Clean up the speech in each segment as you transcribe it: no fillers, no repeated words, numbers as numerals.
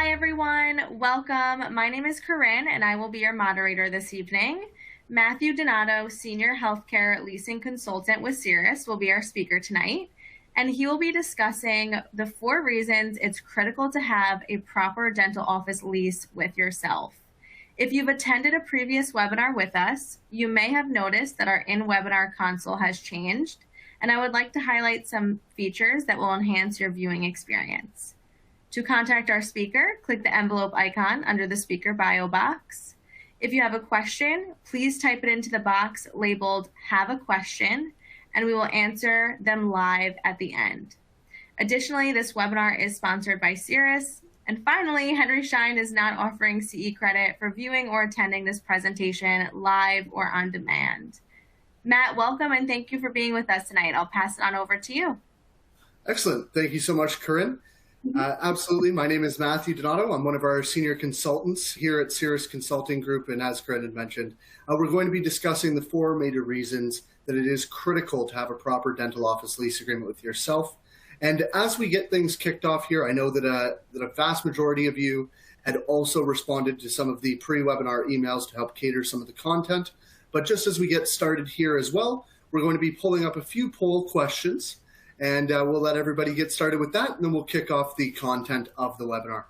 Hi, everyone. Welcome. My name is Corinne, and I will be your moderator this evening. Matthew Donato, Senior Healthcare Leasing Consultant with Cirrus, will be our speaker tonight, and he will be discussing the 4 reasons it's critical to have a proper dental office lease with yourself. If you've attended a previous webinar with us, you may have noticed that our in-webinar console has changed, and I would like to highlight some features that will enhance your viewing experience. To contact our speaker, click the envelope icon under the speaker bio box. If you have a question, please type it into the box labeled "Have a Question," and we will answer them live at the end. Additionally, this webinar is sponsored by Cirrus. And finally, Henry Schein is not offering CE credit for viewing or attending this presentation live or on demand. Matt, welcome, and thank you for being with us tonight. I'll pass it on over to you. Excellent. Thank you so much, Corinne. Absolutely. My name is Matthew Donato. I'm one of our senior consultants here at Cirrus Consulting Group. And as Corinne had mentioned, we're going to be discussing the 4 major reasons that it is critical to have a proper dental office lease agreement with yourself. And as we get things kicked off here, I know that a vast majority of you had also responded to some of the pre-webinar emails to help cater some of the content. But just as we get started here as well, we're going to be pulling up a few poll questions. And we'll let everybody get started with that, and then we'll kick off the content of the webinar.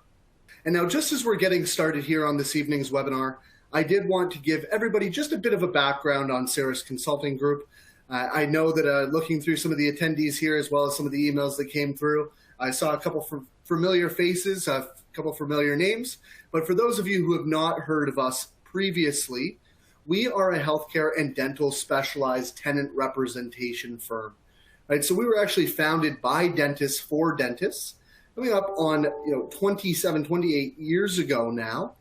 And now, just as we're getting started here on this evening's webinar, I did want to give everybody just a bit of a background on Cirrus Consulting Group. I know that looking through some of the attendees here, as well as some of the emails that came through, I saw a couple familiar faces, a couple familiar names. But for those of you who have not heard of us previously, we are a healthcare and dental specialized tenant representation firm. Right, so we were actually founded by dentists for dentists, coming up on 27, 28 years ago now.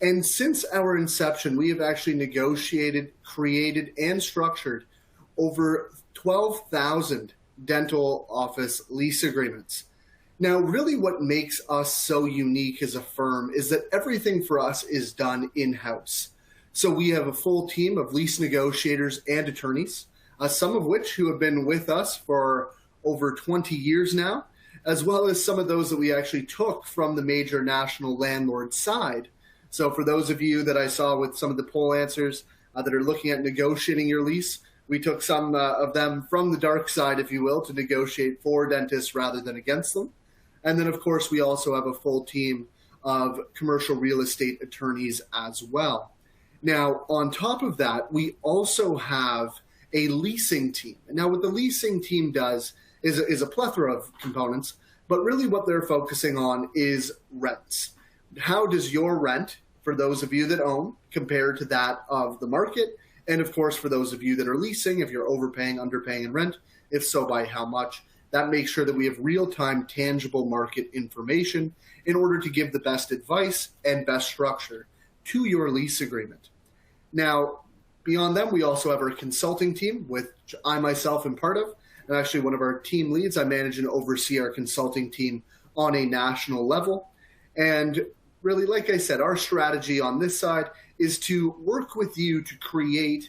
And since our inception, we have actually negotiated, created, and structured over 12,000 dental office lease agreements. Now, really what makes us so unique as a firm is that everything for us is done in-house. So we have a full team of lease negotiators and attorneys, some of which who have been with us for over 20 years now, as well as some of those that we actually took from the major national landlord side. So for those of you that I saw with some of the poll answers that are looking at negotiating your lease, we took some of them from the dark side, if you will, to negotiate for dentists rather than against them. And then, of course, we also have a full team of commercial real estate attorneys as well. Now, on top of that, we also have a leasing team. And now what the leasing team does is a plethora of components, but really what they're focusing on is rents. How does your rent, for those of you that own, compare to that of the market? And of course, for those of you that are leasing, if you're overpaying, underpaying in rent, if so, by how much? That makes sure that we have real-time, tangible market information in order to give the best advice and best structure to your lease agreement. Now, beyond them, we also have our consulting team, which I myself am part of. And actually one of our team leads. I manage and oversee our consulting team on a national level. And really, like I said, our strategy on this side is to work with you to create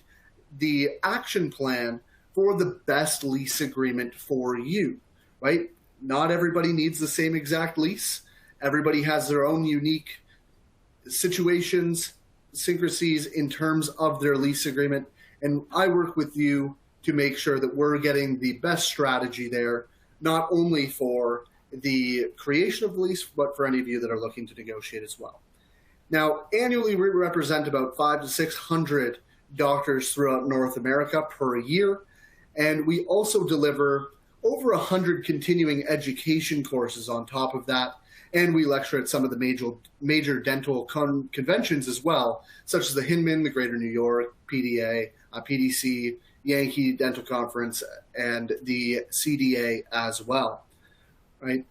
the action plan for the best lease agreement for you, right? Not everybody needs the same exact lease. Everybody has their own unique situations, syncrasies in terms of their lease agreement. And I work with you to make sure that we're getting the best strategy there, not only for the creation of the lease, but for any of you that are looking to negotiate as well. Now, annually, we represent about 500 to 600 doctors throughout North America per year. And we also deliver over 100 continuing education courses on top of that. And we lecture at some of the major dental conventions as well, such as the Hinman, the Greater New York, PDA, PDC, Yankee Dental Conference, and the CDA as well. Right?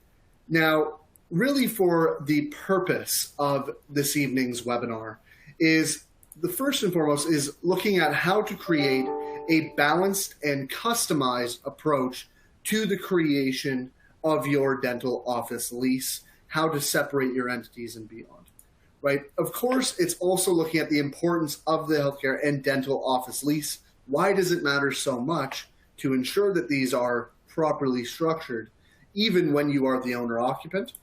Now, really for the purpose of this evening's webinar is the first and foremost is looking at how to create a balanced and customized approach to the creation of your dental office lease, how to separate your entities and beyond, right? Of course, it's also looking at the importance of the healthcare and dental office lease. Why does it matter so much to ensure that these are properly structured, even when you are the owner occupant?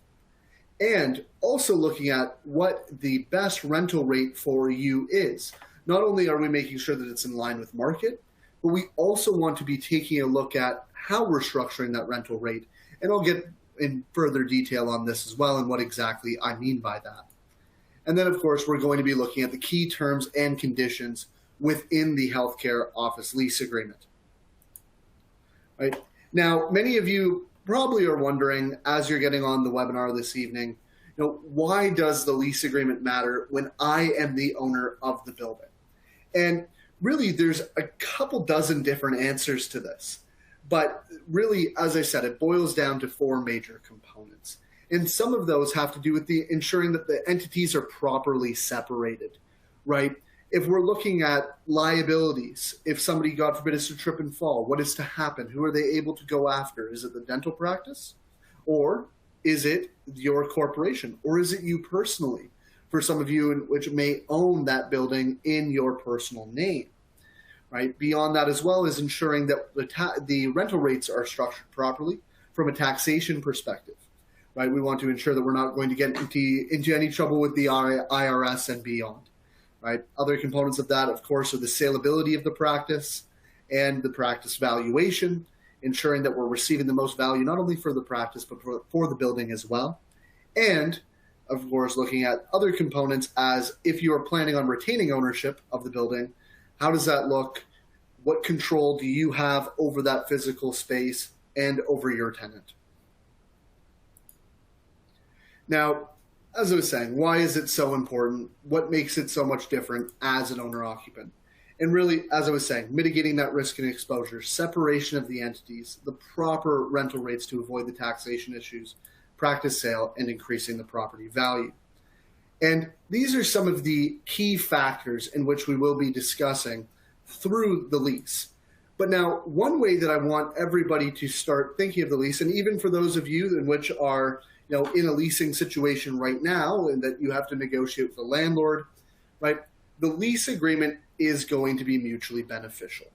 and also looking at what the best rental rate for you is. Not only are we making sure that it's in line with market, but we also want to be taking a look at how we're structuring that rental rate. And I'll get in further detail on this as well and what exactly I mean by that. And then, of course, we're going to be looking at the key terms and conditions within the healthcare office lease agreement. Right? Now, many of you probably are wondering, as you're getting on the webinar this evening, why does the lease agreement matter when I am the owner of the building? And really, there's a couple dozen different answers to this. But really, as I said, it boils down to four major components. And some of those have to do with the ensuring that the entities are properly separated, right? If we're looking at liabilities, if somebody, God forbid, is to trip and fall, what is to happen? Who are they able to go after? Is it the dental practice? Or is it your corporation? Or is it you personally? For some of you, which may own that building in your personal name, right? Beyond that as well is ensuring that the rental rates are structured properly from a taxation perspective, right? We want to ensure that we're not going to get into any trouble with the IRS and beyond. Right. Other components of that, of course, are the saleability of the practice and the practice valuation, ensuring that we're receiving the most value not only for the practice, but for the building as well. And, of course, looking at other components as if you are planning on retaining ownership of the building, how does that look? What control do you have over that physical space and over your tenant? Now, as I was saying, why is it so important? What makes it so much different as an owner-occupant? And really, as I was saying, mitigating that risk and exposure, separation of the entities, the proper rental rates to avoid the taxation issues, practice sale, and increasing the property value. And these are some of the key factors in which we will be discussing through the lease. But now, one way that I want everybody to start thinking of the lease, and even for those of you in which are in a leasing situation right now and that you have to negotiate with the landlord, right? The lease agreement is going to be mutually beneficial,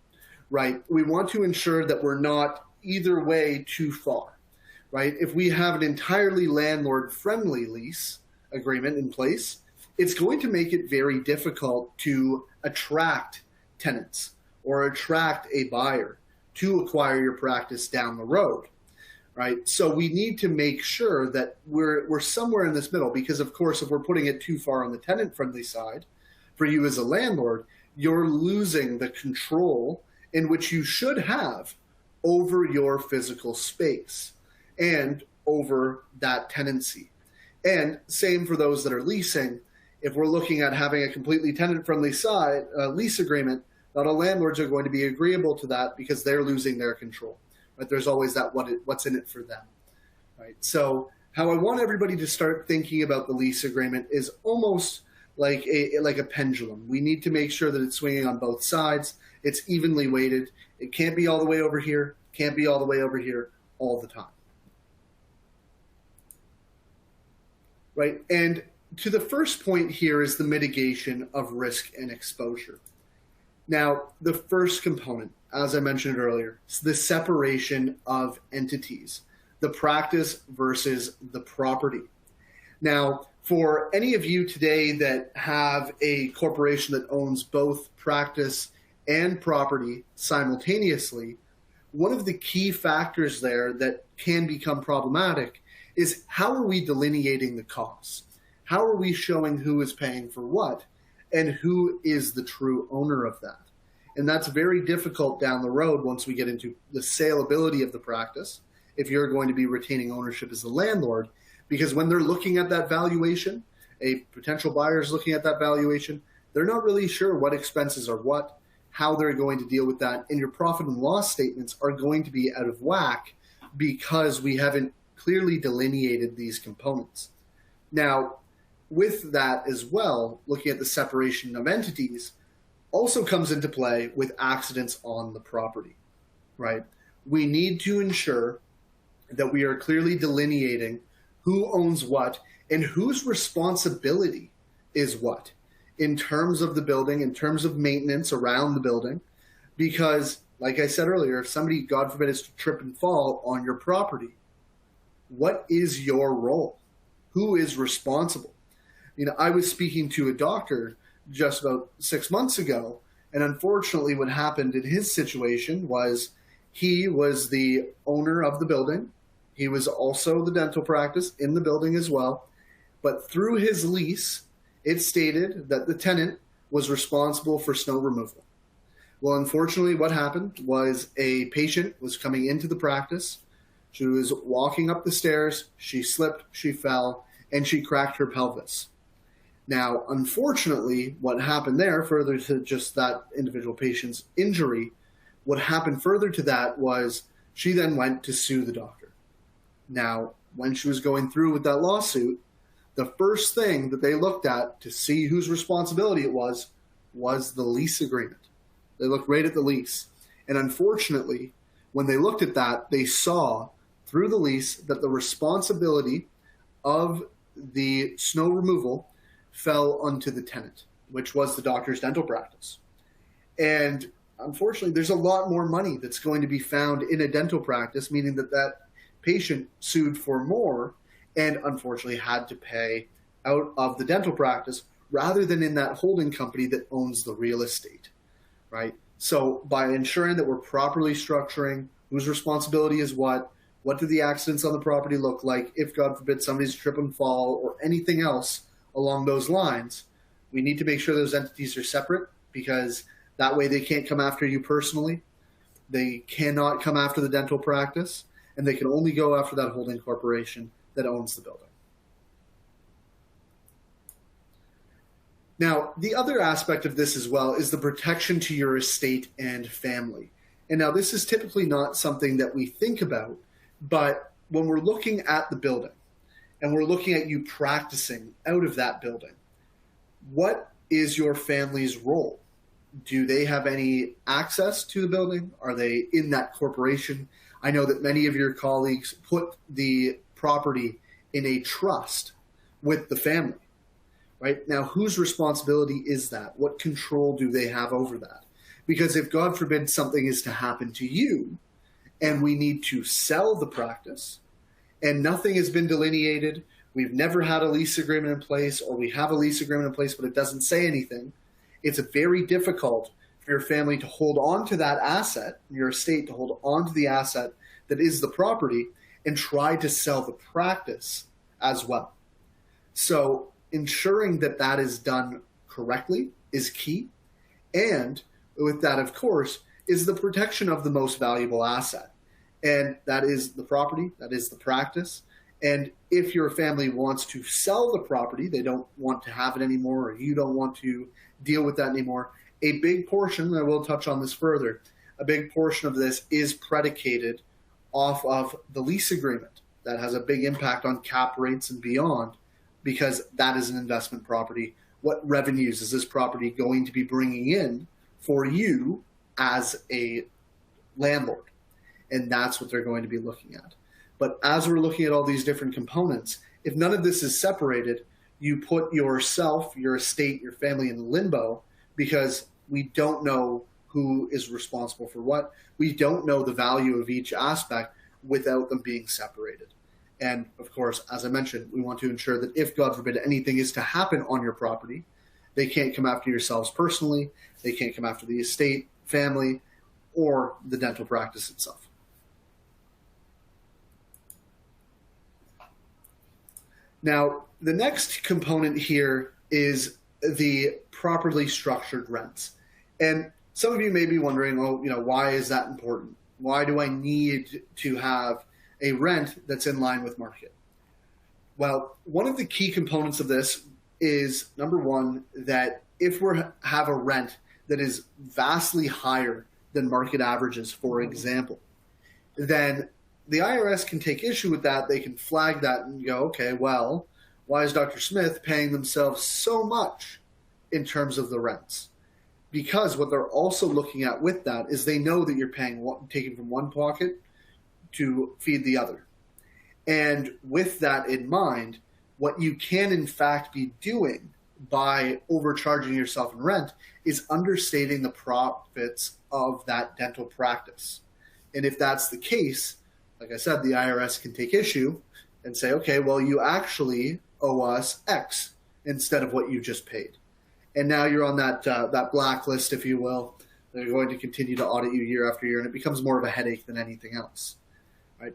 right? We want to ensure that we're not either way too far, right? If we have an entirely landlord-friendly lease agreement in place, it's going to make it very difficult to attract tenants or attract a buyer to acquire your practice down the road. Right. So we need to make sure that we're somewhere in this middle, because, of course, if we're putting it too far on the tenant-friendly side, for you as a landlord, you're losing the control in which you should have over your physical space and over that tenancy. And same for those that are leasing. If we're looking at having a completely tenant-friendly side lease agreement, not all landlords are going to be agreeable to that because they're losing their control. But there's always that what's in it for them, right? So how I want everybody to start thinking about the lease agreement is almost like a pendulum. We need to make sure that it's swinging on both sides. It's evenly weighted. It can't be all the way over here, can't be all the way over here all the time, right? And to the first point here is the mitigation of risk and exposure. Now, the first component, as I mentioned earlier, is the separation of entities, the practice versus the property. Now, for any of you today that have a corporation that owns both practice and property simultaneously, one of the key factors there that can become problematic is how are we delineating the costs? How are we showing who is paying for what and who is the true owner of that? And that's very difficult down the road once we get into the saleability of the practice, if you're going to be retaining ownership as the landlord, because when they're looking at that valuation, a potential buyer is looking at that valuation, they're not really sure what expenses are what, how they're going to deal with that, and your profit and loss statements are going to be out of whack because we haven't clearly delineated these components. Now, with that as well, looking at the separation of entities, also comes into play with accidents on the property, right? We need to ensure that we are clearly delineating who owns what and whose responsibility is what in terms of the building, in terms of maintenance around the building, because, like I said earlier, if somebody, God forbid, is to trip and fall on your property, what is your role? Who is responsible? I was speaking to a doctor just about 6 months ago, and unfortunately what happened in his situation was he was the owner of the building. He was also the dental practice in the building as well. But through his lease, it stated that the tenant was responsible for snow removal. Well, unfortunately, what happened was a patient was coming into the practice. She was walking up the stairs. She slipped, she fell, and she cracked her pelvis. Now, unfortunately, what happened there, further to just that individual patient's injury, what happened further to that was she then went to sue the doctor. Now, when she was going through with that lawsuit, the first thing that they looked at to see whose responsibility it was the lease agreement. They looked right at the lease. And unfortunately, when they looked at that, they saw through the lease that the responsibility of the snow removal fell onto the tenant, which was the doctor's dental practice. And unfortunately, there's a lot more money that's going to be found in a dental practice, meaning that that patient sued for more and unfortunately had to pay out of the dental practice rather than in that holding company that owns the real estate, right? So by ensuring that we're properly structuring whose responsibility is what do the accidents on the property look like, if God forbid somebody's trip and fall or anything else along those lines, we need to make sure those entities are separate, because that way they can't come after you personally. They cannot come after the dental practice, and they can only go after that holding corporation that owns the building. Now, the other aspect of this as well is the protection to your estate and family. And now this is typically not something that we think about, but when we're looking at the building and we're looking at you practicing out of that building, what is your family's role? Do they have any access to the building? Are they in that corporation? I know that many of your colleagues put the property in a trust with the family, right? Now, whose responsibility is that? What control do they have over that? Because if, God forbid, something is to happen to you and we need to sell the practice and nothing has been delineated, we've never had a lease agreement in place, or we have a lease agreement in place but it doesn't say anything, it's very difficult for your family to hold on to that asset, your estate to hold on to the asset that is the property and try to sell the practice as well. So ensuring that that is done correctly is key. And with that, of course, is the protection of the most valuable asset. And that is the property, that is the practice. And if your family wants to sell the property, they don't want to have it anymore, or you don't want to deal with that anymore, a big portion, and I will touch on this further, a big portion of this is predicated off of the lease agreement. That has a big impact on cap rates and beyond, because that is an investment property. What revenues is this property going to be bringing in for you as a landlord? And that's what they're going to be looking at. But as we're looking at all these different components, if none of this is separated, you put yourself, your estate, your family in limbo, because we don't know who is responsible for what. We don't know the value of each aspect without them being separated. And of course, as I mentioned, we want to ensure that if, God forbid, anything is to happen on your property, they can't come after yourselves personally, they can't come after the estate, family, or the dental practice itself. Now, the next component here is the properly structured rents. And some of you may be wondering, why is that important? Why do I need to have a rent that's in line with market? Well, one of the key components of this is, number one, that if we have a rent that is vastly higher than market averages, for example, then the IRS can take issue with that. They can flag that and go, okay, well, why is Dr. Smith paying themselves so much in terms of the rents? Because what they're also looking at with that is they know that you're taking from one pocket to feed the other. And with that in mind, what you can in fact be doing by overcharging yourself in rent is understating the profits of that dental practice. And if that's the case, like I said, the IRS can take issue and say, okay, well, you actually owe us X instead of what you just paid. And now you're on that blacklist, if you will. They're going to continue to audit you year after year, and it becomes more of a headache than anything else. Right?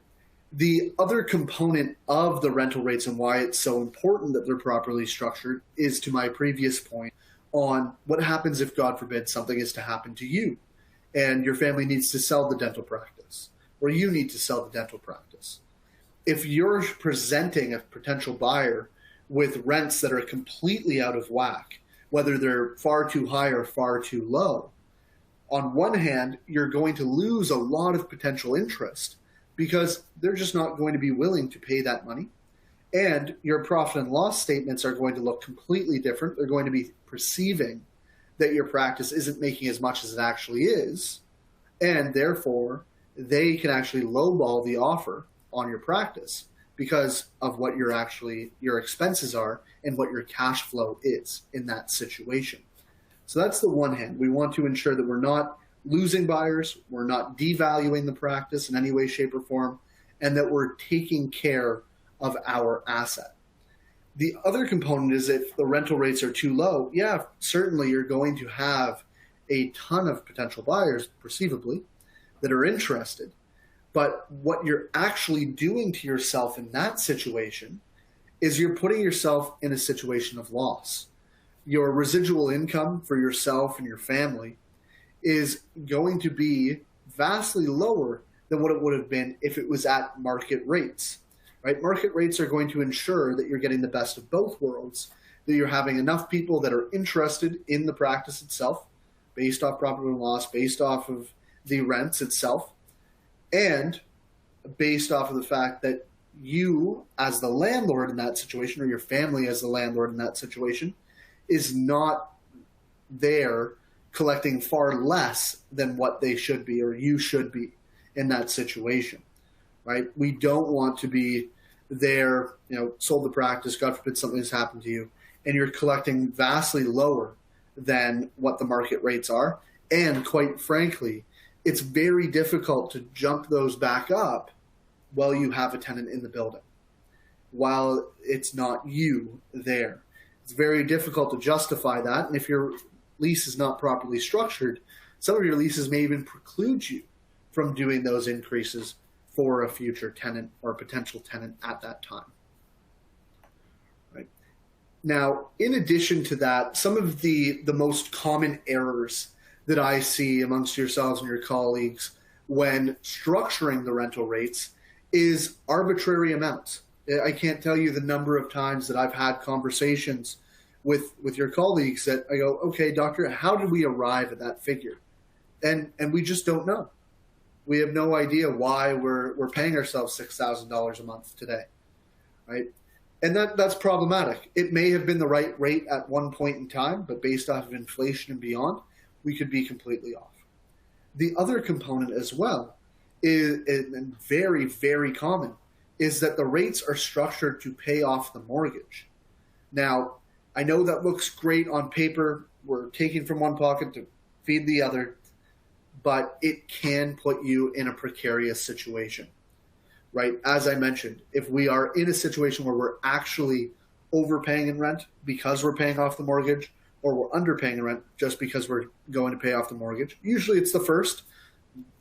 The other component of the rental rates and why it's so important that they're properly structured is to my previous point on what happens if, God forbid, something is to happen to you and your family needs to sell the dental practice, or you need to sell the dental practice. If you're presenting a potential buyer with rents that are completely out of whack, whether they're far too high or far too low, on one hand, you're going to lose a lot of potential interest because they're just not going to be willing to pay that money. And your profit and loss statements are going to look completely different. They're going to be perceiving that your practice isn't making as much as it actually is. And therefore, they can actually lowball the offer on your practice because of what your expenses are and what your cash flow is in that situation. So that's the one hand. We want to ensure that we're not losing buyers, we're not devaluing the practice in any way, shape, or form, and that we're taking care of our asset. The other component is if the rental rates are too low, yeah, certainly you're going to have a ton of potential buyers, perceivably, that are interested. But what you're actually doing to yourself in that situation is you're putting yourself in a situation of loss. Your residual income for yourself and your family is going to be vastly lower than what it would have been if it was at market rates. Right? Market rates are going to ensure that you're getting the best of both worlds, that you're having enough people that are interested in the practice itself, based off profit and loss, based off of the rents itself, and based off of the fact that you, as the landlord in that situation, or your family as the landlord in that situation, is not there collecting far less than what they should be or you should be in that situation, right? We don't want to be there, sold the practice, God forbid something has happened to you, and you're collecting vastly lower than what the market rates are. And quite frankly, it's very difficult to jump those back up while you have a tenant in the building, while it's not you there. It's very difficult to justify that. And if your lease is not properly structured, some of your leases may even preclude you from doing those increases for a future tenant or potential tenant at that time. Right. Now, in addition to that, some of the most common errors that I see amongst yourselves and your colleagues when structuring the rental rates is arbitrary amounts. I can't tell you the number of times that I've had conversations with your colleagues that I go, okay, doctor, how did we arrive at that figure? And we just don't know. We have no idea why we're paying ourselves $6,000 a month today, right? And that's problematic. It may have been the right rate at one point in time, but based off of inflation and beyond, we could be completely off. The other component as well is, and very, very common, is that the rates are structured to pay off the mortgage. Now, I know that looks great on paper. We're taking from one pocket to feed the other, but it can put you in a precarious situation, right? As I mentioned, if we are in a situation where we're actually overpaying in rent because we're paying off the mortgage, or we're underpaying in rent just because we're going to pay off the mortgage, usually it's the first.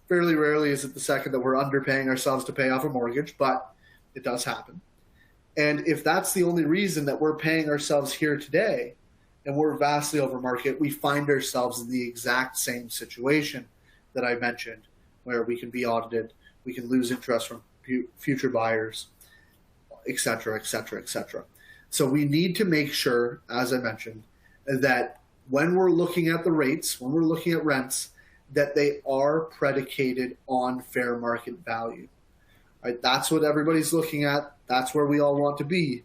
Fairly rarely is it the second that we're underpaying ourselves to pay off a mortgage, but it does happen. And if that's the only reason that we're paying ourselves here today and we're vastly over market, we find ourselves in the exact same situation that I mentioned, where we can be audited, we can lose interest from future buyers, et cetera, et cetera, et cetera. So we need to make sure, as I mentioned, that when we're looking at the rates, when we're looking at rents, that they are predicated on fair market value. Right? That's what everybody's looking at. That's where we all want to be.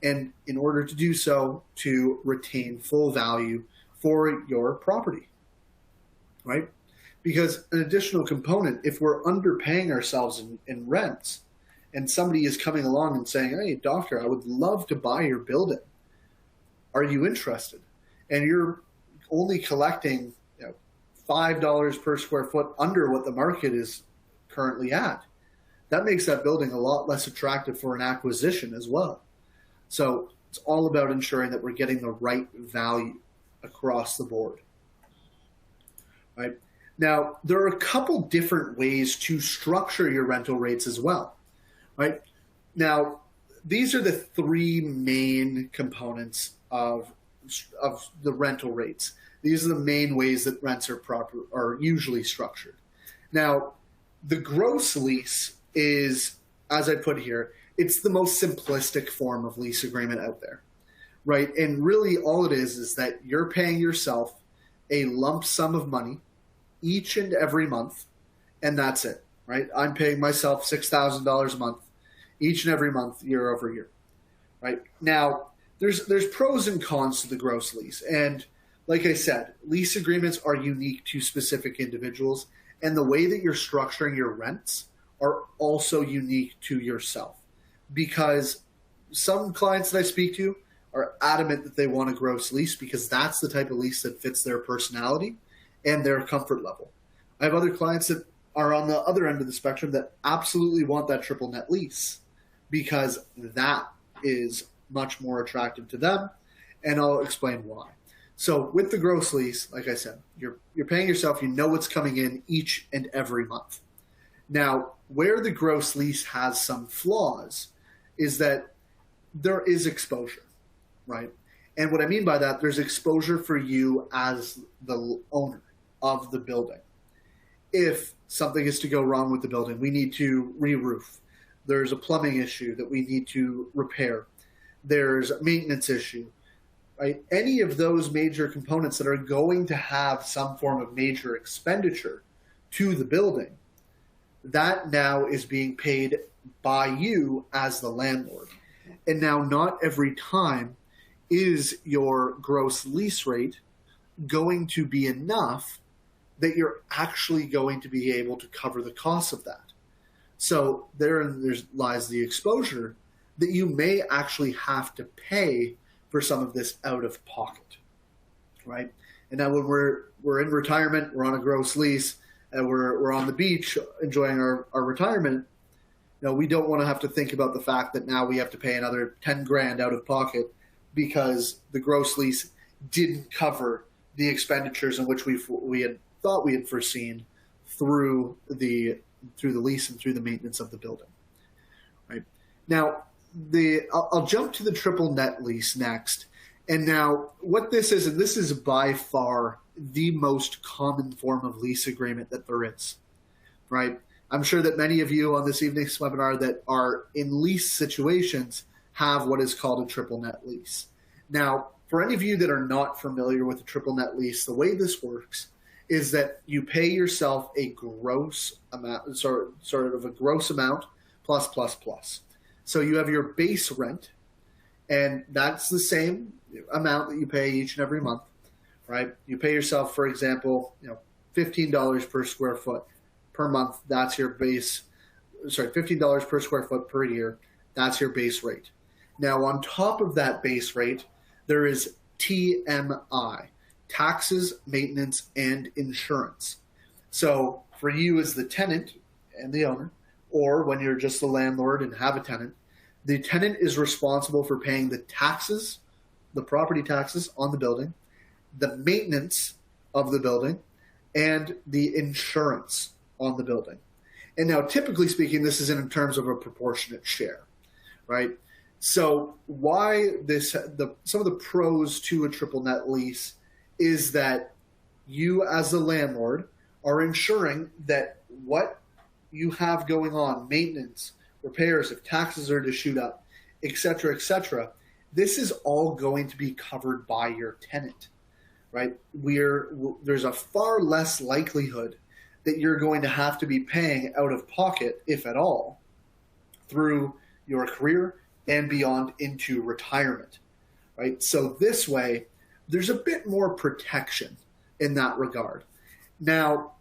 And in order to do so, to retain full value for your property, right? Because an additional component, if we're underpaying ourselves in rents and somebody is coming along and saying, hey, doctor, I would love to buy your building. Are you interested? And you're only collecting $5 per square foot under what the market is currently at. that makes that building a lot less attractive for an acquisition as well. So it's all about ensuring that we're getting the right value across the board. Right? Now, there are a couple different ways to structure your rental rates as well. Right? Now, these are the three main components of the rental rates. These are the main ways that rents are usually structured. Now, the gross lease is, as I put here, it's the most simplistic form of lease agreement out there, right? And really all it is that you're paying yourself a lump sum of money each and every month, and that's it, right? I'm paying myself $6,000 a month each and every month, year over year, right? Now, there's pros and cons to the gross lease. And like I said, lease agreements are unique to specific individuals, and the way that you're structuring your rents are also unique to yourself, because some clients that I speak to are adamant that they want a gross lease because that's the type of lease that fits their personality and their comfort level. I have other clients that are on the other end of the spectrum that absolutely want that triple net lease because that is much more attractive to them, and I'll explain why. So with the gross lease, like I said, you're paying yourself, you know what's coming in each and every month. Now, where the gross lease has some flaws is that there is exposure, right? And what I mean by that, there's exposure for you as the owner of the building. If something is to go wrong with the building, we need to re-roof. There's a plumbing issue that we need to repair. There's a maintenance issue, right? Any of those major components that are going to have some form of major expenditure to the building, that now is being paid by you as the landlord. And now not every time is your gross lease rate going to be enough that you're actually going to be able to cover the costs of that. So there lies the exposure that you may actually have to pay for some of this out of pocket, right? And now when we're in retirement, we're on a gross lease, and we're on the beach enjoying our retirement, we don't want to have to think about the fact that now we have to pay another 10 grand out of pocket because the gross lease didn't cover the expenditures in which we had thought we had foreseen through the lease and through the maintenance of the building, right? Now, I'll jump to the triple net lease next. And now what this is, and this is by far the most common form of lease agreement that there is, right? I'm sure that many of you on this evening's webinar that are in lease situations have what is called a triple net lease. Now, for any of you that are not familiar with a triple net lease, the way this works is that you pay yourself a gross amount, sort of a gross amount plus. So you have your base rent, and that's the same amount that you pay each and every month, right? You pay yourself, for example, $15 per square foot per month. That's your base. $15 per square foot per year. That's your base rate. Now, on top of that base rate, there is TMI, taxes, maintenance, and insurance. So for you as the tenant and the owner, or when you're just the landlord and have a tenant, the tenant is responsible for paying the taxes, the property taxes on the building, the maintenance of the building, and the insurance on the building. And now, typically speaking, this is in terms of a proportionate share, right? So why some of the pros to a triple net lease is that you as the landlord are ensuring that what you have going on, maintenance, repairs, if taxes are to shoot up, et cetera, this is all going to be covered by your tenant, right? There's a far less likelihood that you're going to have to be paying out of pocket, if at all, through your career and beyond into retirement, right? So this way, there's a bit more protection in that regard. Now,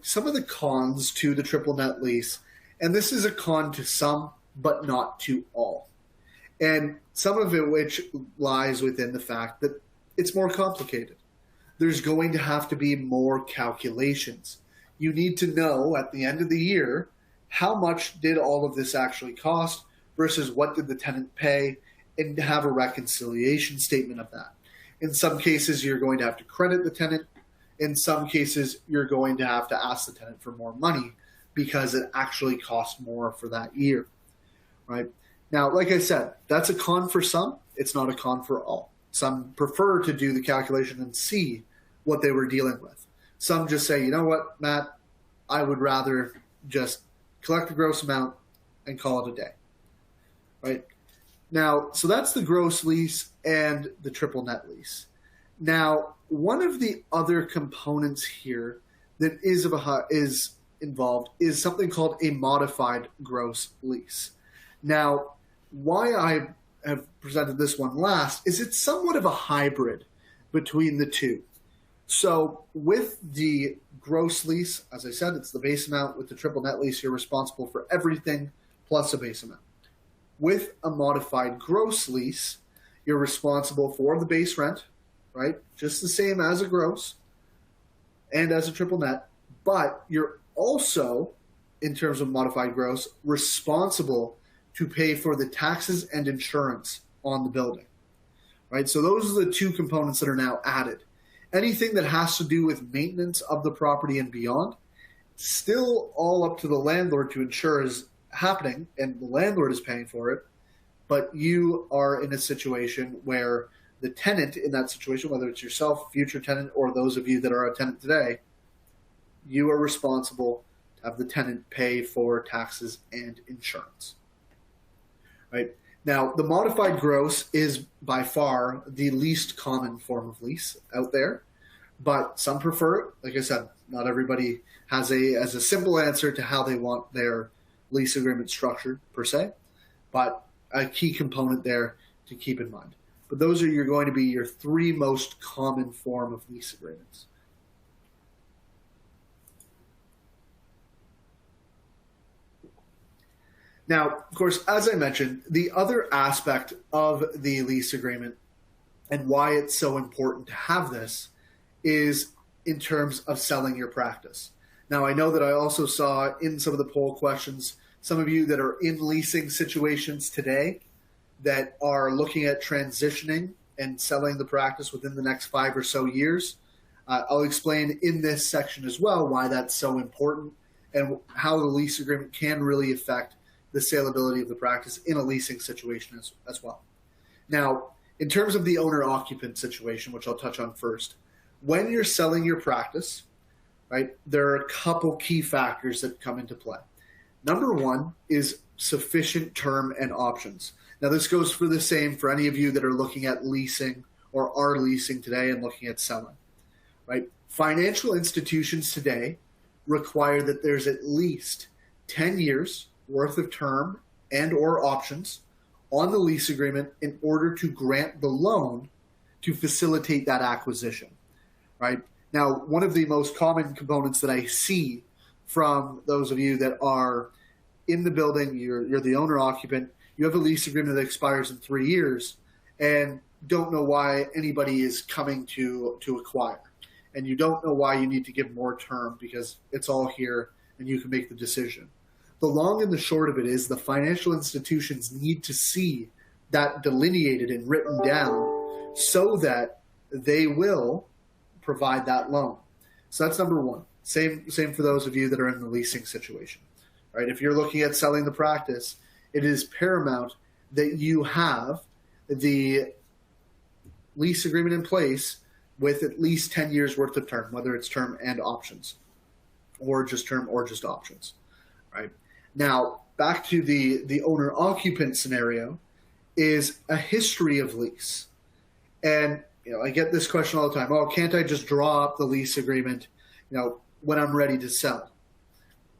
some of the cons to the triple net lease, and this is a con to some, but not to all. And some of it which lies within the fact that it's more complicated. There's going to have to be more calculations. You need to know at the end of the year how much did all of this actually cost versus what did the tenant pay, and have a reconciliation statement of that. In some cases, you're going to have to credit the tenant. In some cases, you're going to have to ask the tenant for more money because it actually cost more for that year, right? Now, like I said, that's a con for some. It's not a con for all. Some prefer to do the calculation and see what they were dealing with. Some just say, you know what, Matt, I would rather just collect the gross amount and call it a day, right? Now, so that's the gross lease and the triple net lease. Now, one of the other components here that is involved is something called a modified gross lease. Now, why I have presented this one last is it's somewhat of a hybrid between the two. So with the gross lease, as I said, it's the base amount. With the triple net lease, you're responsible for everything plus a base amount. With a modified gross lease, you're responsible for the base rent, right? Just the same as a gross and as a triple net, but you're also, in terms of modified gross, responsible to pay for the taxes and insurance on the building, right? So those are the two components that are now added. Anything that has to do with maintenance of the property and beyond, still all up to the landlord to ensure is happening, and the landlord is paying for it, but you are in a situation where the tenant in that situation, whether it's yourself, future tenant, or those of you that are a tenant today, you are responsible to have the tenant pay for taxes and insurance, right? Now, the modified gross is by far the least common form of lease out there, but some prefer it. Like I said, not everybody has a simple answer to how they want their lease agreement structured per se, but a key component there to keep in mind. But those are going to be your three most common form of lease agreements. Now, of course, as I mentioned, the other aspect of the lease agreement and why it's so important to have this is in terms of selling your practice. Now, I know that I also saw in some of the poll questions, some of you that are in leasing situations today that are looking at transitioning and selling the practice within the next 5 or so years. I'll explain in this section as well why that's so important and how the lease agreement can really affect the saleability of the practice in a leasing situation as well. Now, in terms of the owner-occupant situation, which I'll touch on first, when you're selling your practice, right, there are a couple key factors that come into play. Number one is sufficient term and options. Now, this goes for the same for any of you that are looking at leasing or are leasing today and looking at selling, right? Financial institutions today require that there's at least 10 years worth of term and or options on the lease agreement in order to grant the loan to facilitate that acquisition, right? Now, one of the most common components that I see from those of you that are in the building, you're the owner occupant, you have a lease agreement that expires in 3 years and don't know why anybody is coming to acquire. And you don't know why you need to give more term because it's all here and you can make the decision. The long and the short of it is the financial institutions need to see that delineated and written down so that they will provide that loan. So that's number one. Same for those of you that are in the leasing situation, right? If you're looking at selling the practice, it is paramount that you have the lease agreement in place with at least 10 years worth of term, whether it's term and options or just term or just options, right? Now, back to the owner-occupant scenario is a history of lease. And, I get this question all the time. Oh, can't I just draw up the lease agreement, when I'm ready to sell?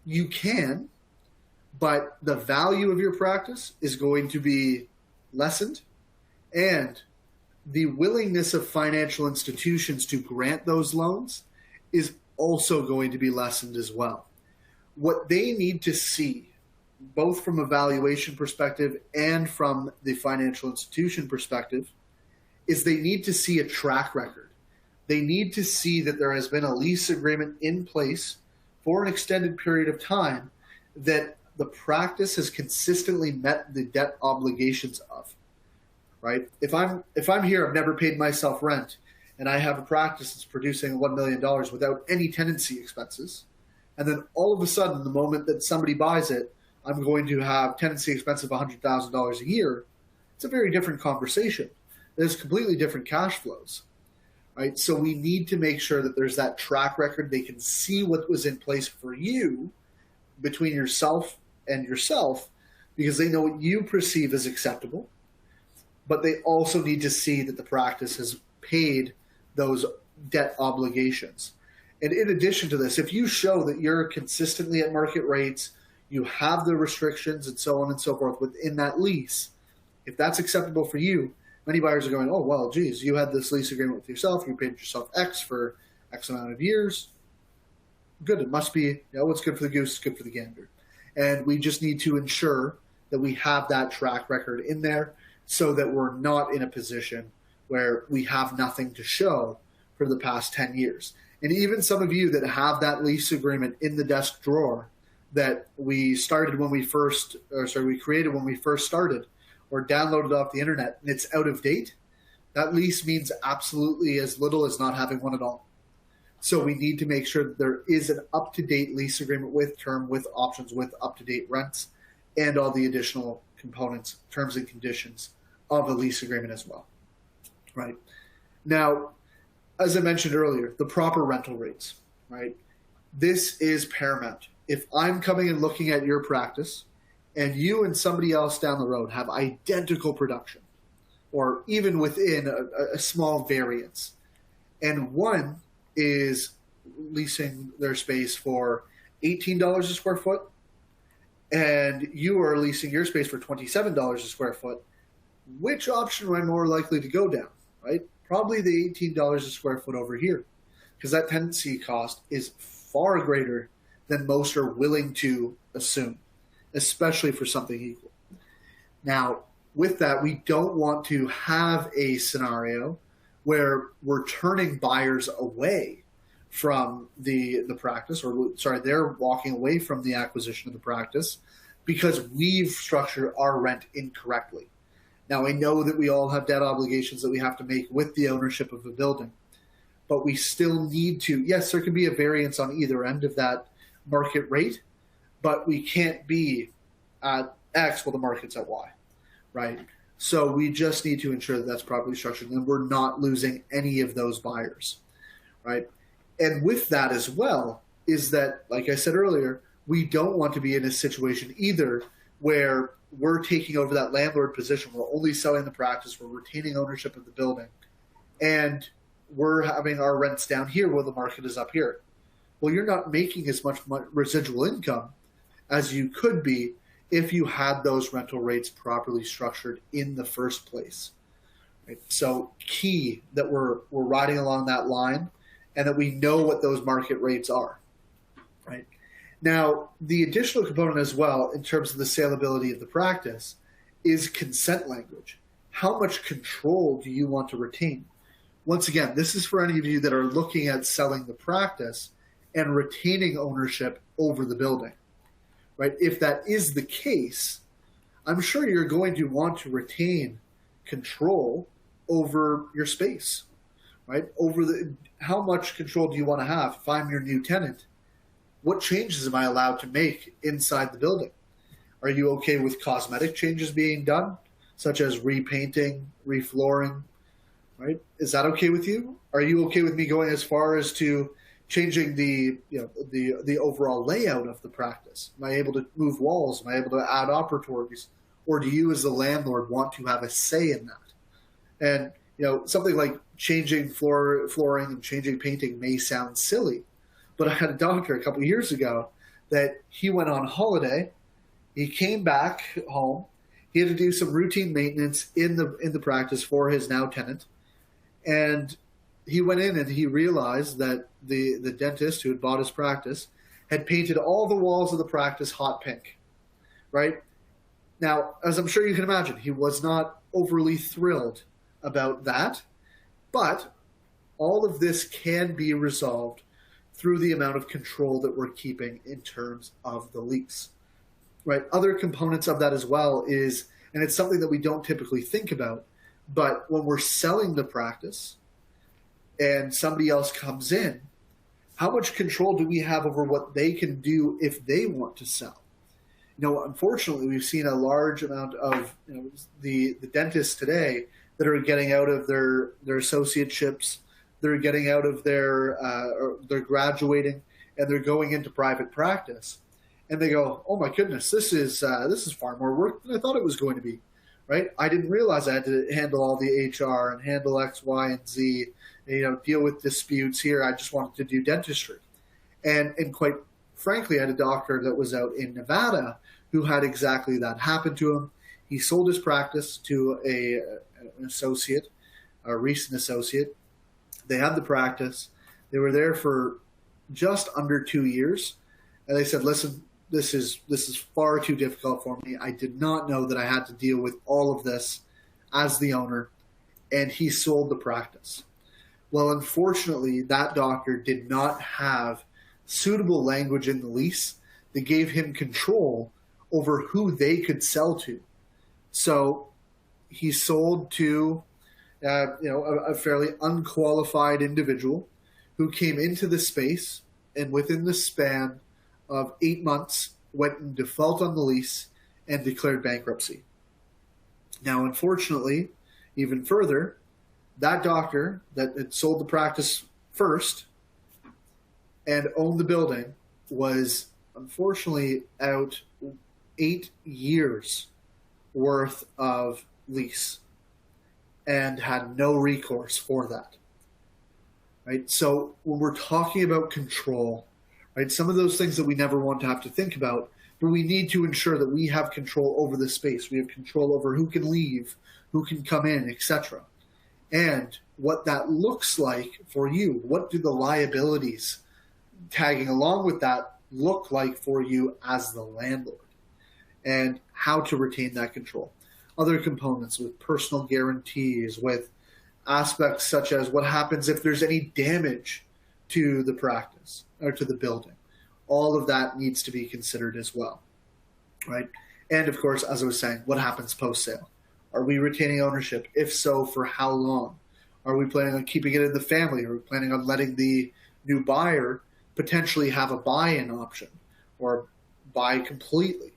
You can, but the value of your practice is going to be lessened, and the willingness of financial institutions to grant those loans is also going to be lessened as well. What they need to see, both from a valuation perspective and from the financial institution perspective, is they need to see a track record. They need to see that there has been a lease agreement in place for an extended period of time that the practice has consistently met the debt obligations of, right? If I'm here, I've never paid myself rent, and I have a practice that's producing $1 million without any tenancy expenses, and then all of a sudden, the moment that somebody buys it, I'm going to have tenancy expense of $100,000 a year, it's a very different conversation. There's completely different cash flows, right? So we need to make sure that there's that track record. They can see what was in place for you between yourself and yourself, because they know what you perceive as acceptable, but they also need to see that the practice has paid those debt obligations. And in addition to this, if you show that you're consistently at market rates, you have the restrictions and so on and so forth within that lease, if that's acceptable for you, many buyers are going, oh, well, geez, you had this lease agreement with yourself, you paid yourself X for X amount of years. Good, it must be, what's good for the goose is good for the gander. And we just need to ensure that we have that track record in there so that we're not in a position where we have nothing to show for the past 10 years. And even some of you that have that lease agreement in the desk drawer that we created when we first started, or downloaded off the internet, and it's out of date, that lease means absolutely as little as not having one at all. So we need to make sure that there is an up-to-date lease agreement with term, with options, with up-to-date rents, and all the additional components, terms and conditions of the lease agreement as well, right? Now, as I mentioned earlier, the proper rental rates, right? This is paramount. If I'm coming and looking at your practice and you and somebody else down the road have identical production, or even within a small variance, and one is leasing their space for $18 a square foot, and you are leasing your space for $27 a square foot, which option am I more likely to go down, right? Probably the $18 a square foot over here, because that tenancy cost is far greater than most are willing to assume, especially for something equal. Now, with that, we don't want to have a scenario where we're turning buyers away from the practice, they're walking away from the acquisition of the practice because we've structured our rent incorrectly. Now, I know that we all have debt obligations that we have to make with the ownership of a building, but we still need to, yes, there can be a variance on either end of that market rate, but we can't be at X while the market's at Y, right? So we just need to ensure that that's properly structured and we're not losing any of those buyers, right? And with that as well is that, like I said earlier, we don't want to be in a situation either where we're taking over that landlord position. We're only selling the practice. We're retaining ownership of the building. And we're having our rents down here while the market is up here. Well, you're not making as much residual income as you could be if you had those rental rates properly structured in the first place. Right? So key that we're riding along that line and that we know what those market rates are. Right? Now, the additional component as well in terms of the saleability of the practice is consent language. How much control do you want to retain? Once again, this is for any of you that are looking at selling the practice and retaining ownership over the building, right? If that is the case, I'm sure you're going to want to retain control over your space, right? How much control do you want to have? If I'm your new tenant, what changes am I allowed to make inside the building? Are you okay with cosmetic changes being done, such as repainting, reflooring, right? Is that okay with you? Are you okay with me going as far as to changing the overall layout of the practice? Am I able to move walls? Am I able to add operatories? Or do you as the landlord want to have a say in that? And something like changing flooring and changing painting may sound silly, but I had a doctor a couple of years ago that he went on holiday. He came back home. He had to do some routine maintenance in the practice for his now tenant. And he went in and he realized that the dentist who had bought his practice had painted all the walls of the practice hot pink, right? Now, as I'm sure you can imagine, he was not overly thrilled about that, but all of this can be resolved through the amount of control that we're keeping in terms of the lease. right? Other components of that as well is, and it's something that we don't typically think about, but when we're selling the practice and somebody else comes in, how much control do we have over what they can do if they want to sell? Unfortunately, we've seen a large amount of the dentists today that are getting out of their associateships, they're getting out of or they're graduating, and they're going into private practice, and they go, "Oh my goodness, this is far more work than I thought it was going to be." Right? I didn't realize I had to handle all the HR and handle X, Y, and Z, deal with disputes here. I just wanted to do dentistry, and quite frankly, I had a doctor that was out in Nevada who had exactly that happen to him. He sold his practice to an associate, a recent associate. They had the practice. They were there for just under 2 years. And they said, "Listen, this is far too difficult for me. I did not know that I had to deal with all of this as the owner." And he sold the practice. Well, unfortunately, that doctor did not have suitable language in the lease that gave him control over who they could sell to. So he sold to a fairly unqualified individual who came into the space and within the span of 8 months went in default on the lease and declared bankruptcy. Now, unfortunately, even further, that doctor that had sold the practice first and owned the building was unfortunately out 8 years worth of lease and had no recourse for that. Right? So when we're talking about control, right, some of those things that we never want to have to think about, but we need to ensure that we have control over the space. We have control over who can leave, who can come in, etc. And what that looks like for you. What do the liabilities tagging along with that look like for you as the landlord? And how to retain that control. Other components with personal guarantees, with aspects such as what happens if there's any damage to the practice or to the building. All of that needs to be considered as well, right? And of course, as I was saying, what happens post-sale? Are we retaining ownership? If so, for how long? Are we planning on keeping it in the family? Are we planning on letting the new buyer potentially have a buy-in option or buy completely?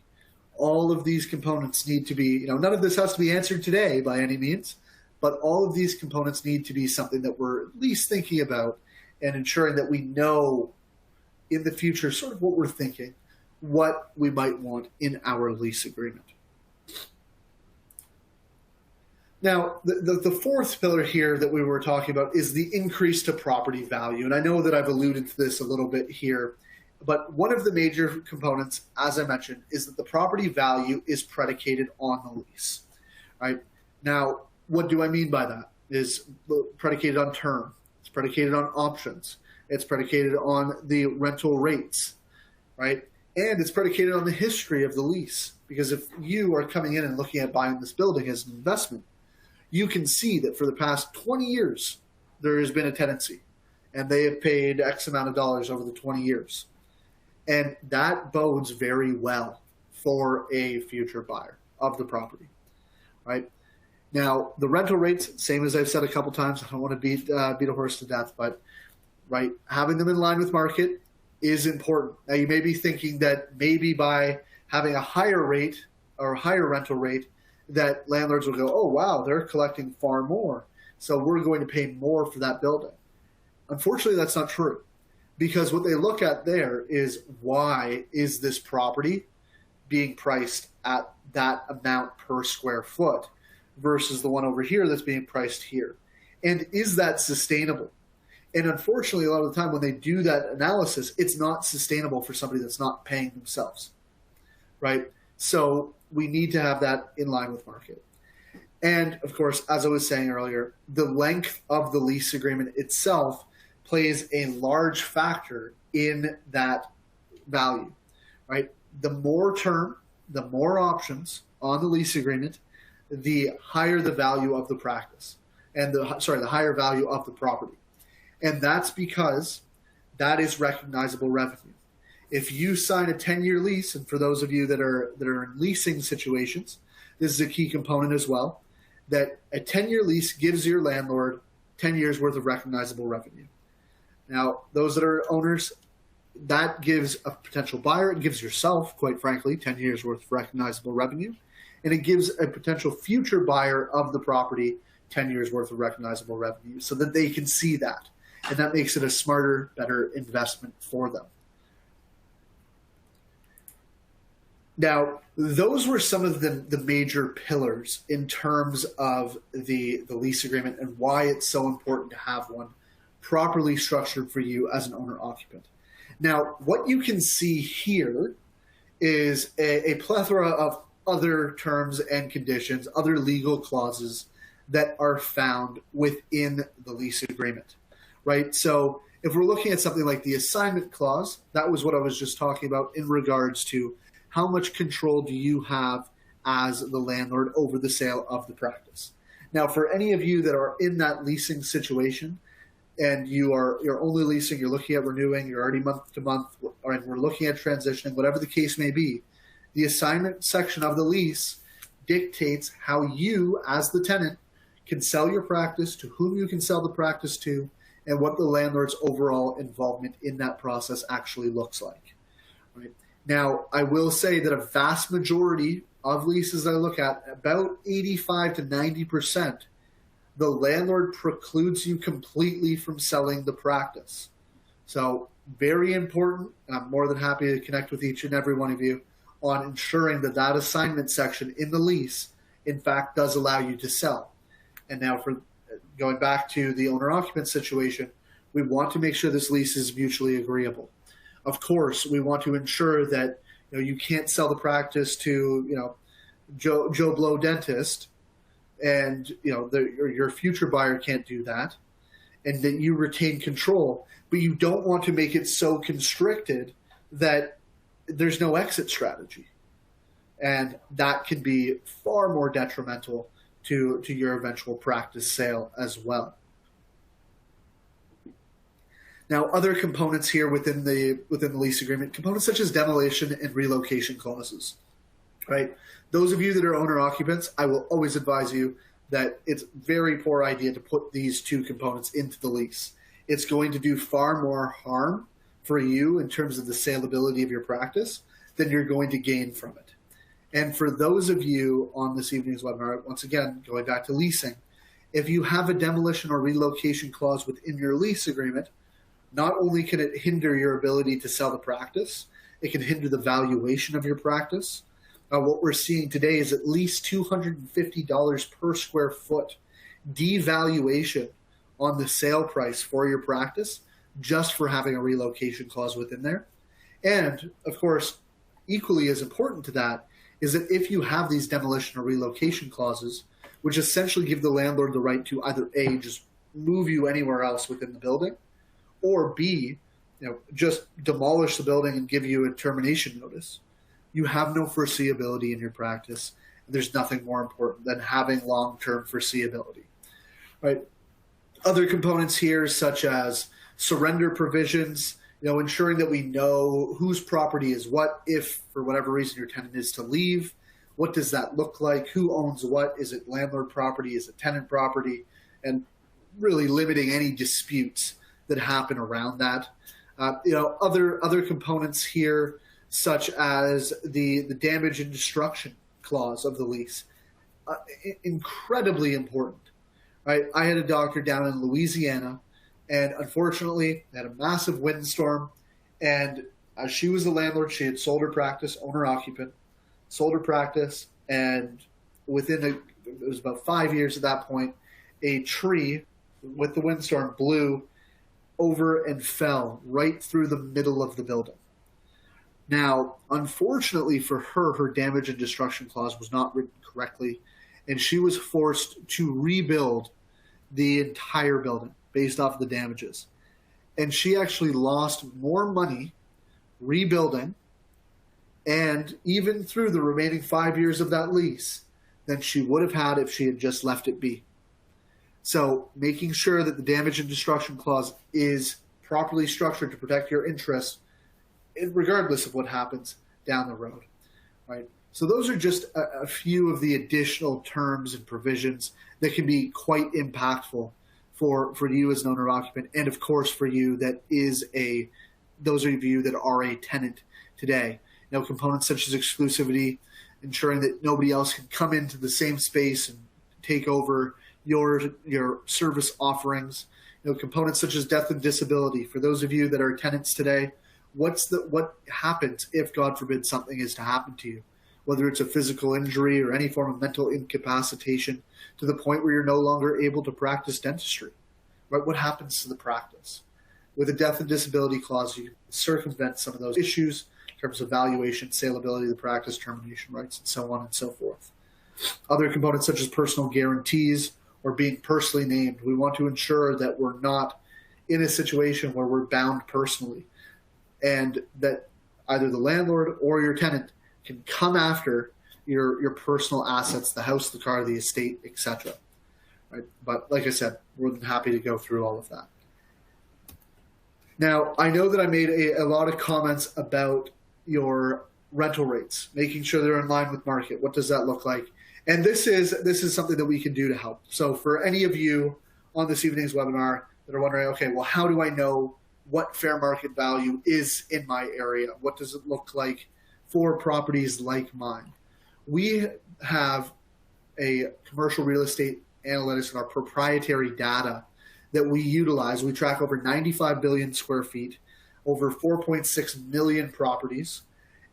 All of these components need to be, none of this has to be answered today by any means, but all of these components need to be something that we're at least thinking about and ensuring that we know in the future sort of what we're thinking, what we might want in our lease agreement. Now, the fourth pillar here that we were talking about is the increase to property value. And I know that I've alluded to this a little bit here, but one of the major components, as I mentioned, is that the property value is predicated on the lease, right? Now, what do I mean by that? Is predicated on term. It's predicated on options. It's predicated on the rental rates, right? And it's predicated on the history of the lease. Because if you are coming in and looking at buying this building as an investment, you can see that for the past 20 years, there has been a tenancy, and they have paid X amount of dollars over the 20 years. And that bodes very well for a future buyer of the property, right? Now, the rental rates, same as I've said a couple times, I don't want to beat a horse to death, but right, having them in line with market is important. Now, you may be thinking that maybe by having a higher rate or higher rental rate, that landlords will go, "Oh, wow, they're collecting far more, so we're going to pay more for that building." Unfortunately, that's not true, because what they look at there is, why is this property being priced at that amount per square foot versus the one over here that's being priced here? And is that sustainable? And unfortunately, a lot of the time when they do that analysis, it's not sustainable for somebody that's not paying themselves, right? So we need to have that in line with market. And of course, as I was saying earlier, the length of the lease agreement itself plays a large factor in that value, right? The more term, the more options on the lease agreement, the higher the value of the practice and the higher value of the property. And that's because that is recognizable revenue. if you sign a 10-year lease, and for those of you that are in leasing situations, this is a key component as well, that a 10-year lease gives your landlord 10 years worth of recognizable revenue. Now, those that are owners, that gives a potential buyer, it gives yourself, quite frankly, 10 years worth of recognizable revenue, and it gives a potential future buyer of the property 10 years worth of recognizable revenue so that they can see that. And that makes it a smarter, better investment for them. Now, those were some of the major pillars in terms of the lease agreement and why it's so important to have one properly structured for you as an owner-occupant. Now, what you can see here is a plethora of other terms and conditions, other legal clauses that are found within the lease agreement, right? So if we're looking at something like the assignment clause, that was what I was just talking about in regards to how much control do you have as the landlord over the sale of the practice. Now, for any of you that are in that leasing situation and you're only leasing, you're looking at renewing, you're already month to month, or we're looking at transitioning, whatever the case may be, the assignment section of the lease dictates how you, as the tenant, can sell your practice, to whom you can sell the practice to, and what the landlord's overall involvement in that process actually looks like. Right? Now, I will say that a vast majority of leases I look at, about 85 to 90%, the landlord precludes you completely from selling the practice. So very important, and I'm more than happy to connect with each and every one of you on ensuring that that assignment section in the lease, in fact, does allow you to sell. And now for going back to the owner-occupant situation, we want to make sure this lease is mutually agreeable. Of course, we want to ensure that you can't sell the practice to Joe Blow dentist, and your future buyer can't do that, and that you retain control. But you don't want to make it so constricted that there's no exit strategy, and that can be far more detrimental to your eventual practice sale as well. Now, other components here within the lease agreement, components such as demolition and relocation clauses, right? Those of you that are owner occupants, I will always advise you that it's a very poor idea to put these two components into the lease. It's going to do far more harm for you in terms of the saleability of your practice than you're going to gain from it. And for those of you on this evening's webinar, once again, going back to leasing, if you have a demolition or relocation clause within your lease agreement, not only can it hinder your ability to sell the practice, it can hinder the valuation of your practice. What we're seeing today is at least $250 per square foot devaluation on the sale price for your practice just for having a relocation clause within there. And, of course, equally as important to that is that if you have these demolition or relocation clauses, which essentially give the landlord the right to either A, just move you anywhere else within the building, or B, just demolish the building and give you a termination notice, you have no foreseeability in your practice. There's nothing more important than having long-term foreseeability, right? Other components here, such as surrender provisions, ensuring that we know whose property is what. If for whatever reason your tenant is to leave, what does that look like? Who owns what? Is it landlord property? Is it tenant property? And really limiting any disputes that happen around that. Other components here, such as the damage and destruction clause of the lease, incredibly important. Right? I had a doctor down in Louisiana, and unfortunately, they had a massive windstorm. And she was the landlord. She had sold her practice, owner-occupant, sold her practice, and it was about 5 years at that point, a tree with the windstorm blew over and fell right through the middle of the building. Now, unfortunately for her, her damage and destruction clause was not written correctly, and she was forced to rebuild the entire building based off of the damages. And she actually lost more money rebuilding, and even through the remaining 5 years of that lease, than she would have had if she had just left it be. So making sure that the damage and destruction clause is properly structured to protect your interests regardless of what happens down the road, right? So those are just a few of the additional terms and provisions that can be quite impactful for you as an owner occupant, and of course for you that is those of you that are a tenant today. Components such as exclusivity, ensuring that nobody else can come into the same space and take over your service offerings. Components such as death and disability. For those of you that are tenants today, what happens if, God forbid, something is to happen to you? Whether it's a physical injury or any form of mental incapacitation to the point where you're no longer able to practice dentistry, right? What happens to the practice? With a death and disability clause, you can circumvent some of those issues in terms of valuation, saleability of the practice, termination rights, and so on and so forth. Other components such as personal guarantees or being personally named. We want to ensure that we're not in a situation where we're bound personally and that either the landlord or your tenant can come after your personal assets, the house, the car, the estate, etc. Right? But like I said, we're happy to go through all of that. Now, I know that I made a lot of comments about your rental rates, making sure they're in line with market. What does that look like? And this is something that we can do to help. So for any of you on this evening's webinar that are wondering, okay, well, how do I know what fair market value is in my area? What does it look like for properties like mine? We have a commercial real estate analytics and our proprietary data that we utilize. We track over 95 billion square feet, over 4.6 million properties.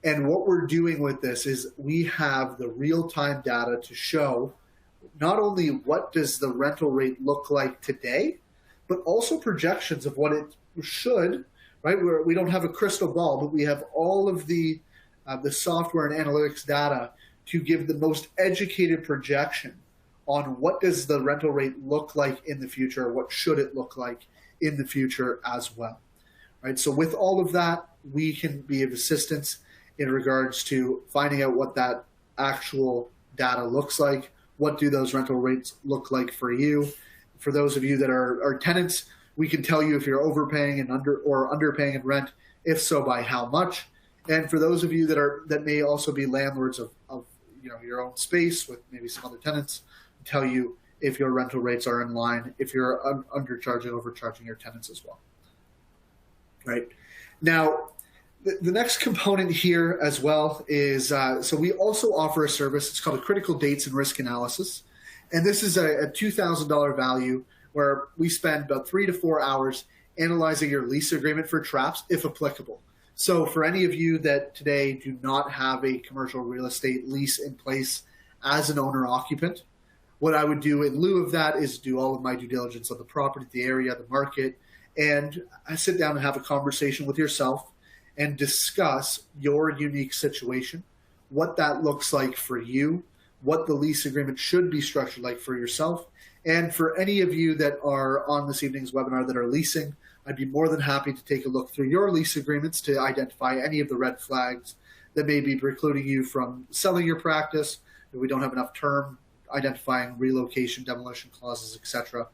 And what we're doing with this is we have the real-time data to show not only what does the rental rate look like today, but also projections of what it should, right? We don't have a crystal ball, but we have all of the software and analytics data to give the most educated projection on what does the rental rate look like in the future, what should it look like in the future as well, right? So with all of that, we can be of assistance in regards to finding out what that actual data looks like. What do those rental rates look like for you? For those of you that are tenants, we can tell you if you're overpaying and underpaying in rent, if so, by how much. And for those of you that may also be landlords of your own space with maybe some other tenants, tell you if your rental rates are in line, if you're undercharging, overcharging your tenants as well. Right now, the next component here as well is, so we also offer a service. It's called a critical dates and risk analysis. And this is a $2,000 value where we spend about 3 to 4 hours analyzing your lease agreement for traps, if applicable. So for any of you that today do not have a commercial real estate lease in place as an owner occupant, what I would do in lieu of that is do all of my due diligence on the property, the area, the market, and I sit down and have a conversation with yourself and discuss your unique situation, what that looks like for you, what the lease agreement should be structured like for yourself. And for any of you that are on this evening's webinar that are leasing, I'd be more than happy to take a look through your lease agreements to identify any of the red flags that may be precluding you from selling your practice. If we don't have enough term, identifying relocation, demolition clauses, etc.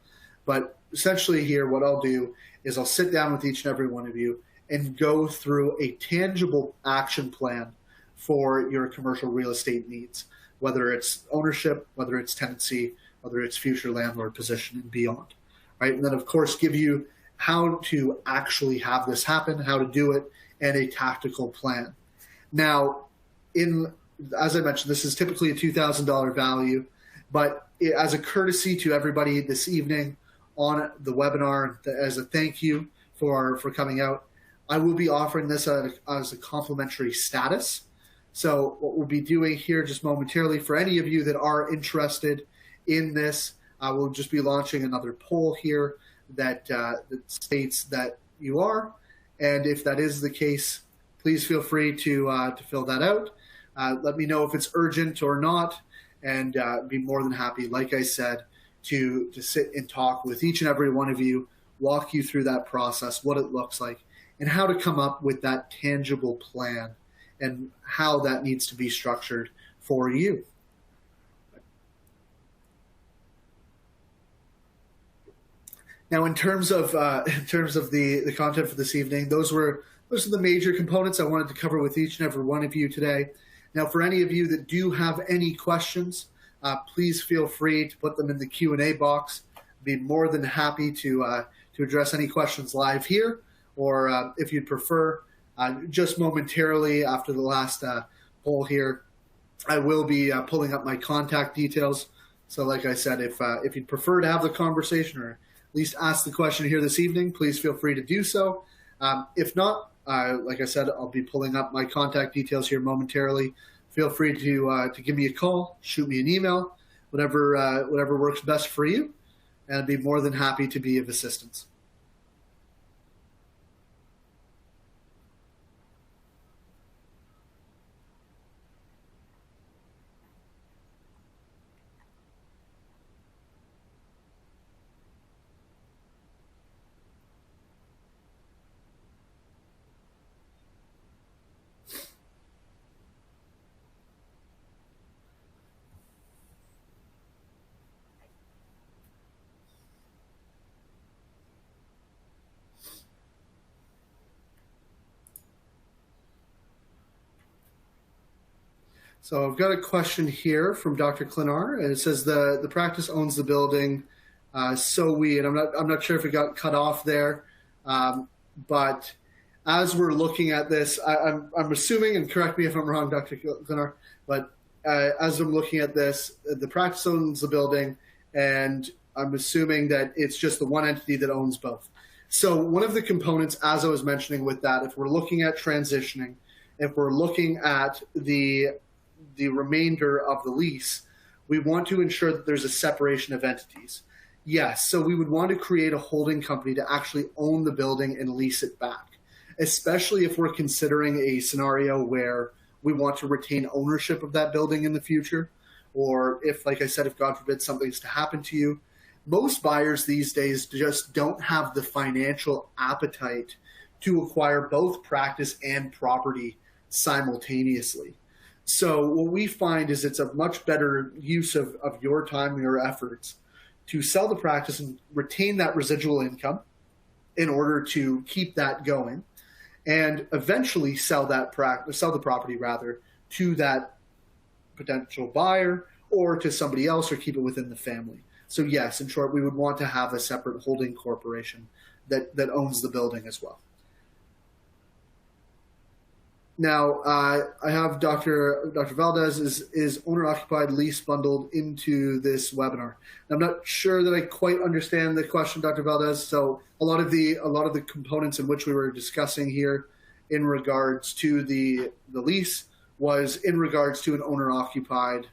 But essentially here, what I'll do is I'll sit down with each and every one of you and go through a tangible action plan for your commercial real estate needs, whether it's ownership, whether it's tenancy, whether it's future landlord position and beyond, right? And then, of course, give you how to actually have this happen, how to do it, and a tactical plan. Now, as I mentioned, this is typically a $2,000 value, but as a courtesy to everybody this evening on the webinar, as a thank you for coming out, I will be offering this as a complimentary status. So what we'll be doing here just momentarily, for any of you that are interested in this, we'll just be launching another poll here that states that you are. And if that is the case, please feel free to fill that out. Let me know if it's urgent or not, and be more than happy, like I said, to sit and talk with each and every one of you, walk you through that process, what it looks like, and how to come up with that tangible plan and how that needs to be structured for you. Now, in terms of the content for this evening, those were those are the major components I wanted to cover with each and every one of you today. Now, for any of you that do have any questions, please feel free to put them in the Q&A box. I'd be more than happy to address any questions live here, or if you'd prefer, just momentarily after the last poll here, I will be pulling up my contact details. So like I said, if you'd prefer to have the conversation or at least ask the question here this evening, please feel free to do so. If not, like I said, I'll be pulling up my contact details here momentarily. Feel free to give me a call, shoot me an email, whatever works best for you, and I'd be more than happy to be of assistance. So I've got a question here from Dr. Klinar, and it says the practice owns the building, so we, and I'm not sure if it got cut off there, but as we're looking at this, I'm assuming, and correct me if I'm wrong, Dr. Klinar, but as I'm looking at this, the practice owns the building, and I'm assuming that it's just the one entity that owns both. So one of the components, as I was mentioning with that, if we're looking at transitioning, if we're looking at the remainder of the lease, we want to ensure that there's a separation of entities. Yes, so we would want to create a holding company to actually own the building and lease it back, especially if we're considering a scenario where we want to retain ownership of that building in the future, or if, like I said, if God forbid something's to happen to you. Most buyers these days just don't have the financial appetite to acquire both practice and property simultaneously. So what we find is it's a much better use of your time and your efforts to sell the practice and retain that residual income in order to keep that going, and eventually sell the property rather to that potential buyer or to somebody else, or keep it within the family. So yes, in short, we would want to have a separate holding corporation that owns the building as well. Now, I have Dr. Valdez is owner-occupied lease bundled into this webinar. I'm not sure that I quite understand the question, Dr. Valdez. So a lot of the components in which we were discussing here in regards to the lease was in regards to an owner-occupied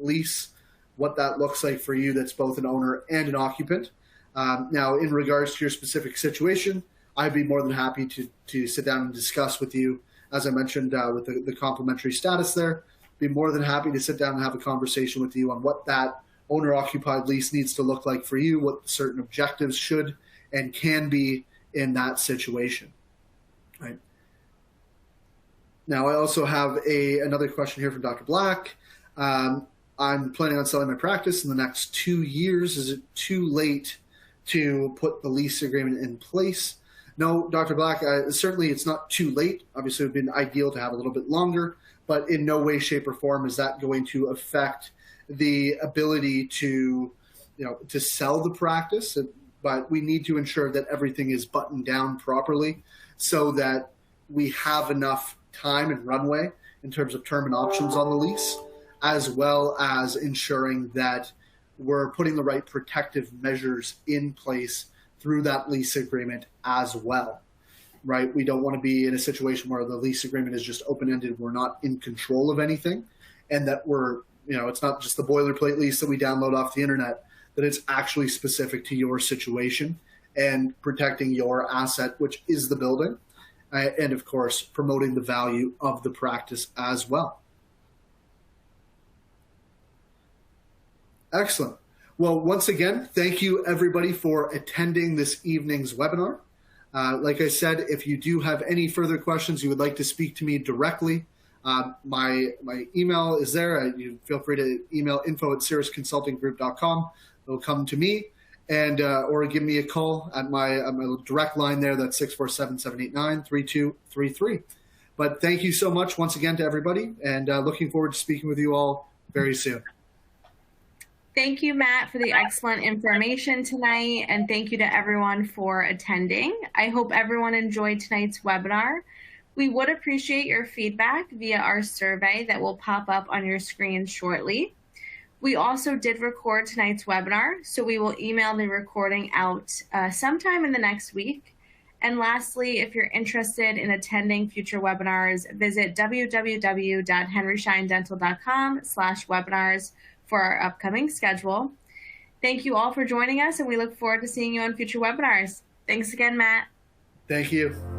lease, what that looks like for you that's both an owner and an occupant. Now, in regards to your specific situation, I'd be more than happy to sit down and discuss with you. As I mentioned, with the complementary status there, be more than happy to sit down and have a conversation with you on what that owner-occupied lease needs to look like for you, what certain objectives should and can be in that situation. Right. Now, I also have another question here from Dr. Black. I'm planning on selling my practice in the next 2 years. Is it too late to put the lease agreement in place? No, Dr. Black, certainly it's not too late. Obviously, it would have been ideal to have a little bit longer, but in no way, shape, or form is that going to affect the ability to sell the practice. But we need to ensure that everything is buttoned down properly so that we have enough time and runway in terms of term and options on the lease, as well as ensuring that we're putting the right protective measures in place through that lease agreement as well, right? We don't want to be in a situation where the lease agreement is just open-ended. We're not in control of anything, and that it's not just the boilerplate lease that we download off the internet, that it's actually specific to your situation and protecting your asset, which is the building, and of course, promoting the value of the practice as well. Excellent. Well, once again, thank you everybody for attending this evening's webinar. Like I said, if you do have any further questions, you would like to speak to me directly, my email is there. You feel free to email info@cirrusconsultinggroup.com. It'll come to me. and or give me a call at my direct line there. That's 647-789-3233. But thank you so much once again to everybody, and looking forward to speaking with you all very soon. Thank you, Matt, for the excellent information tonight, and thank you to everyone for attending. I hope everyone enjoyed tonight's webinar. We would appreciate your feedback via our survey that will pop up on your screen shortly. We also did record tonight's webinar, so we will email the recording out sometime in the next week. And lastly, if you're interested in attending future webinars, visit www.henryscheindental.com/webinars for our upcoming schedule. Thank you all for joining us, and we look forward to seeing you on future webinars. Thanks again, Matt. Thank you.